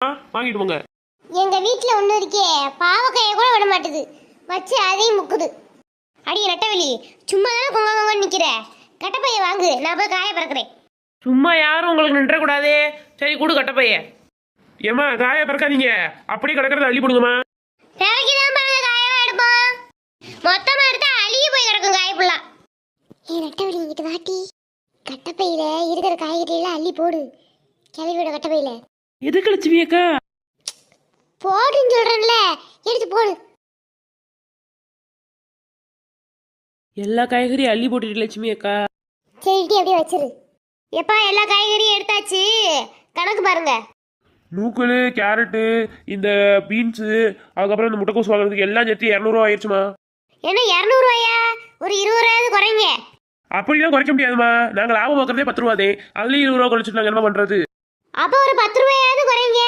வாங்கிட்டு போங்க. எங்க வீட்டுல ஒண்ணு இருக்கே, பாவக்காய கூட விட மாட்டுது, வச்சு அதையும் முக்குது. அடிய நட்டவெளி, சும்மா தானே கொங்க நிக்கிற, கட்டப்பைய வாங்கு, நான் போய் காய பறக்கிறேன். சும்மா யாரும் உங்களுக்கு நின்றக்கூடாதே. சரி கூடு கட்டப்பைய. ஏம்மா காய பறக்காதீங்க, அப்படியே கிடக்கிறத அள்ளி போடுங்கம்மா. பிறகுதான் பாருங்க காயெல்லாம் எடுப்போம். மொத்தமா எடுத்தா அழுகி போய் கிடக்கும் காய ஃபுல்லா. ஏ நட்டவெளி, இங்கிட்டு வாட்டி, கட்டப்பையில இருக்கிற காய்கறியெல்லாம் அள்ளி போடு, கிளவியோட கட்டப்பையில. எதுக்கு லட்சுமி அக்கா? போடுன்னு சொல்றேன்ல, எடுத்து போடு. எல்லா காய்கறியும் அள்ளி போட்டுட்டு லட்சுமி அக்கா. சரிட்டி அப்படியே வச்சிரு. எப்பா எல்லா காய்கறியும் எடுத்தாச்சு, கணக்கு பாருங்க. நூக்கல், கேரட்டு, இந்த பீன்ஸு, அதுக்கப்புறம் இந்த முட்டைக்கோஸ் வாங்குறதுக்கு எல்லாம் சேர்த்து 200 ஆயிடுச்சுமா. என்ன 200 ரூபாயா? ஒரு 20 ரூபாயாவது குறைங்க. அப்படிலாம் குறைக்க முடியாதுமா, நாங்கள் லாபம் பார்க்கறதே 10 ரூபாதே, அதுலேயும் 20 ரூபா குறைச்சிட்டு நாங்கள் என்ன பண்ணுறது? அப்போ ஒரு 10 ரூபாயாவது குறைங்க.